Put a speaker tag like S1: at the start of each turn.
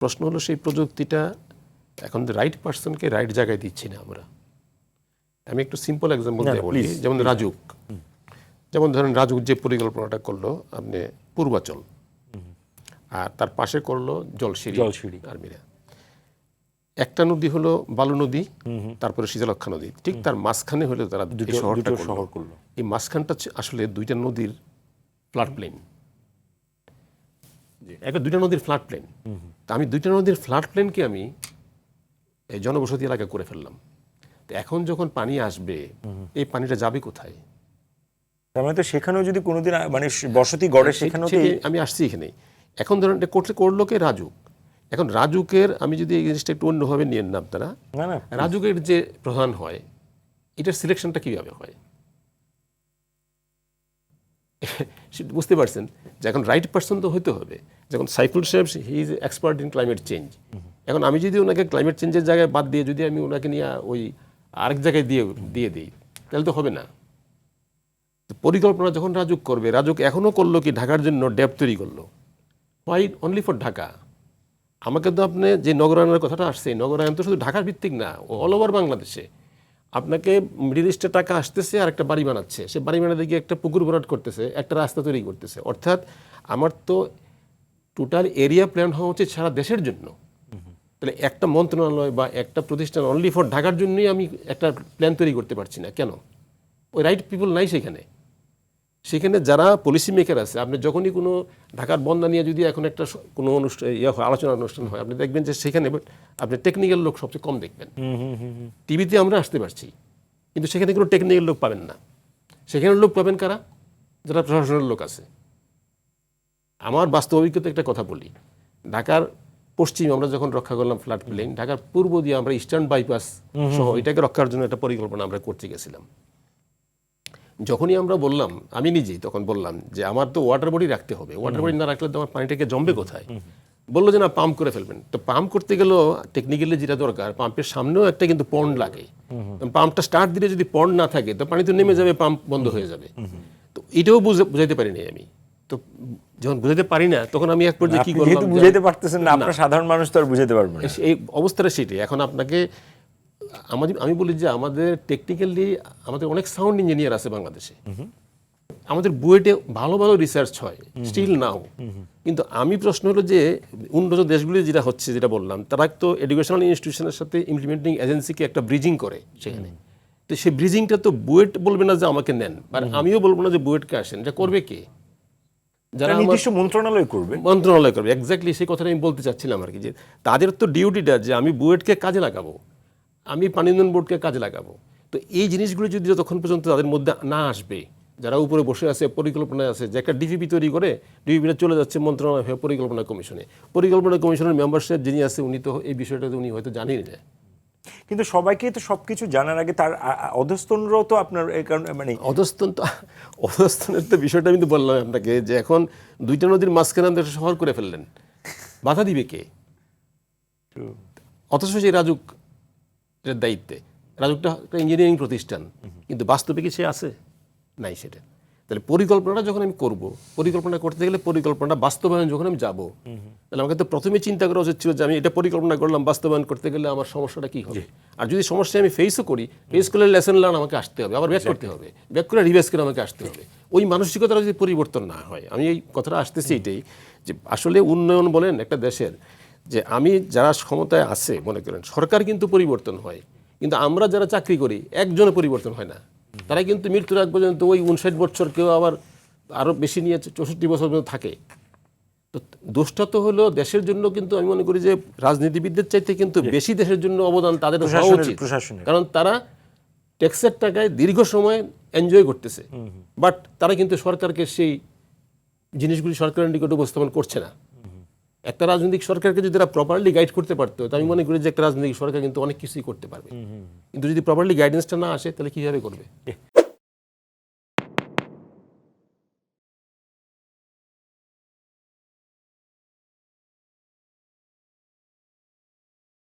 S1: প্রশ্ন হলো সেই প্রযুক্তিটা এখন রাইট পার্সনকে রাইট জায়গায় দিচ্ছি না আমরা। আমি একটু সিম্পল এক্সাম্পল দিয়ে বলি, যেমন রাজুক, যেমন ধরেন রাজুক যে পরিকল্পনাটা করলো আপনি পূর্বাচল, আর তার পাশে করলো জলসিঁড়ি আর্মিরা। একটা নদী হলো বালু নদী, তারপরে শীতলক্ষা নদী, ঠিক তার মাঝখানে হলো তারা শহরটা করলো। এই মাঝখানটা আসলে দুইটা নদীর ফ্লাড প্লেন, একটা দুইটা নদীর ফ্লাড প্লেন। তা আমি দুইটা নদীর ফ্লাড প্লেনকে আমি এই জনবসতি এলাকা করে ফেললাম। তো এখন যখন পানি আসবে এই পানিটা যাবে কোথায়?
S2: তার মানে তো সেখানেও যদি কোনোদিন মানে বসতি গড়ে সেখানেও
S1: আমি আসছি এখানে। এখন ধরেন করলো কে রাজুক। এখন রাজুকের আমি যদি এই জিনিসটা একটু অন্যভাবে নিয়ে না আপনারা, রাজুকের যে প্রধান হয় এটার সিলেকশনটা কিভাবে হয় বুঝতে পারছেন? যে এখন রাইট পার্সন তো হইতে হবে। যখন সাইফুল সাহেব he is expert in climate change, এখন আমি যদি ওনাকে ক্লাইমেট চেঞ্জের জায়গায় বাদ দিয়ে যদি আমি ওনাকে নিয়ে ওই আরেক জায়গায় দিয়ে দিই তাহলে তো হবে না। পরিকল্পনা যখন রাজুক করবে, রাজুক এখনও করলো কি ঢাকার জন্য ড্যাব তৈরি করলো, হোয়াই অনলি ফর ঢাকা। আমাকে তো আপনি যে নগরায়নের কথাটা আসছে, নগরায়ন তো শুধু ঢাকার ভিত্তিক না, অল ওভার বাংলাদেশে। আপনাকে মিডিল ইস্টে টাকা আসতেছে আর একটা বাড়ি বানাচ্ছে, সে বাড়ি বানাতে গিয়ে একটা পুকুর ভরাট করতেছে, একটা রাস্তা তৈরি করতেছে। অর্থাৎ আমার তো টোটাল এরিয়া প্ল্যান হওয়া উচিত সারা দেশের জন্য। তাহলে একটা মন্ত্রণালয় বা একটা প্রতিষ্ঠান অনলি ফর ঢাকার জন্যই আমি একটা প্ল্যান তৈরি করতে পারছি না কেন? ওই রাইট পিপল নাই সেখানে যারা পলিসি মেকার আছে। আপনি যখনই কোনো ঢাকার বন্যা নিয়ে যদি এখন একটা কোনো অনুষ্ঠান আলোচনা অনুষ্ঠান হয়, আপনি দেখবেন যে সেখানে আপনি টেকনিক্যাল লোক সবচেয়ে কম দেখবেন। টিভিতে আমরা আসতে পারছি, কিন্তু সেখানে কোনো টেকনিক্যাল লোক পাবেন না। সেখানে লোক পাবেন কারা? যারা প্রশাসনের লোক আছে। আমার বাস্তব অভিজ্ঞতা একটা কথা বলি, ঢাকার পশ্চিম আমরা যখন রক্ষা করলাম ফ্লাড প্লেন, ঢাকার পূর্ব দিয়ে আমরা ইস্টার্ন বাইপাস সহ এটাকে রক্ষার জন্য একটা পরিকল্পনা আমরা করতে গেছিলাম। যখনই আমরা বললাম, আমি নিজেই তখন বললাম যে আমার তো ওয়াটার বডি রাখতে হবে, ওয়াটার বডি না রাখলে তো আমার পানিটাকে জমবে কোথায়? বললো যে না, পাম্প করে ফেলবেন। তো পাম্প করতে গেলেও টেকনিক্যালি যেটা দরকার, পাম্পের সামনেও একটা কিন্তু পন্ড লাগে। পাম্পটা স্টার্ট দিলে যদি পন্ড না থাকে তো পানি তো নেমে যাবে, পাম্প বন্ধ হয়ে যাবে। তো এটাও বুঝাইতে পারিনি আমি। তো যখন বুঝাতে পারি না তখন আমি এক পর্যায়ে কি করলাম,
S2: বুঝাইতে পারতেছেন না, আপনারা সাধারণ মানুষ তো আর বুঝাইতে পারবে না।
S1: এই অবস্থাটা সেটাই। এখন আপনাকে আমি বলি যে আমাদের টেকনিক্যালি আমাদের অনেক সাউন্ড ইঞ্জিনিয়ার আছে বাংলাদেশে, আমাদের বুয়েটে ভালো ভালো রিসার্চ হয় স্টিল নাও। কিন্তু আমি প্রশ্ন হলো যে উন্নত দেশগুলি যেটা হচ্ছে, যেটা বললাম, তারা তো এডুকেশনাল ইনস্টিটিউশনের সাথে ইমপ্লিমেন্টিং এজেন্সিকে একটা ব্রিজিং করে সেখানে। তো সেই ব্রিজিংটা তো বুয়েট বলবে না যে আমাকে নেন, আর আমিও বলবো না যে বুয়েটকে আসেন। এটা করবে কে?
S2: যারা নির্দিষ্ট মন্ত্রণালয় করবে।
S1: এক্স্যাক্টলি সেই কথাটা আমি বলতে চাচ্ছিলাম আর কি, যে তাদের তো ডিউটিটা যে আমি বুয়েটকে কাজে লাগাবো, আমি পানি উন্নয়ন বোর্ডকে কাজে লাগাবো। তো এই জিনিসগুলো যদি যতক্ষণ পর্যন্ত তাদের মধ্যে না আসবে, যারা উপরে বসে আছে পরিকল্পনায় আছে, যে একটা ডিপিপি তৈরি করে ডিপিপিটা চলে যাচ্ছে মন্ত্রণালয় হয়ে পরিকল্পনা কমিশনে, পরিকল্পনা কমিশনের মেম্বারশিপ যিনি আছে উনি তো এই বিষয়টাতে উনি হয়তো জানেনই না।
S2: কিন্তু সবাইকে তো সবকিছু জানার আগে তার অধস্তনরাও তো আপনার এই কারণে মানে
S1: অধস্তনের তো বিষয়টা আমি তো বললাম আপনাকে, যে এখন দুইটা নদীর মাঝখানে একটা শহর করে ফেললেন, বাধা দিবে কে? অথচ সেই রাজুক দায়িত্বে, রাজুকটা একটা ইঞ্জিনিয়ারিং প্রতিষ্ঠান, কিন্তু বাস্তবে কি সে আছে? নাই সেটা। তাহলে পরিকল্পনাটা যখন আমি করব, পরিকল্পনা করতে গেলে পরিকল্পনাটা বাস্তবায়ন যখন আমি যাব, তাহলে আমাকে তো প্রথমে চিন্তা করা উচিত ছিল যে আমি এটা পরিকল্পনা করলাম, বাস্তবায়ন করতে গেলে আমার সমস্যাটা কী হবে। আর যদি সমস্যা আমি ফেসও করি, ফেস করলে লেসন লার্ন আমাকে আসতে হবে, আবার ব্যাক করতে হবে, ব্যাক করে রিভাইজ করে আমাকে আসতে হবে। ওই মানসিকতাটা যদি পরিবর্তন না হয়, আমি এই কথাটা আসতেছি এটাই, যে আসলে উন্নয়ন বলেন একটা দেশের, যে আমি যারা ক্ষমতায় আছে, মনে করেন সরকার কিন্তু পরিবর্তন হয়, কিন্তু আমরা যারা চাকরি করি একজনের পরিবর্তন হয় না। তারা কিন্তু মৃত্যুর আগ পর্যন্ত ওই 59 বছর, কেউ আবার আরও বেশি নিয়ে 64 বছর পর্যন্ত থাকে। তো দোষটা তো হলো দেশের জন্য, কিন্তু আমি মনে করি যে রাজনীতিবিদদের চাইতে কিন্তু বেশি দেশের জন্য অবদান তাদের হওয়া উচিত, কারণ তারা ট্যাক্সের টাকায় দীর্ঘ সময় এনজয় করতেছে, বাট তারা কিন্তু সরকারকে সেই জিনিসগুলি সরকারের নিকট উপস্থাপন করছে না। একটা রাজনৈতিক সরকারকে যদি তারা প্রপারলি গাইড করতে পারতো, তো আমি মনে করি যে একটা রাজনৈতিক সরকার কিন্তু অনেক কিছুই করতে পারবে। কিন্তু যদি প্রপারলি গাইডেন্সটা না আসে তাহলে কীভাবে করবে?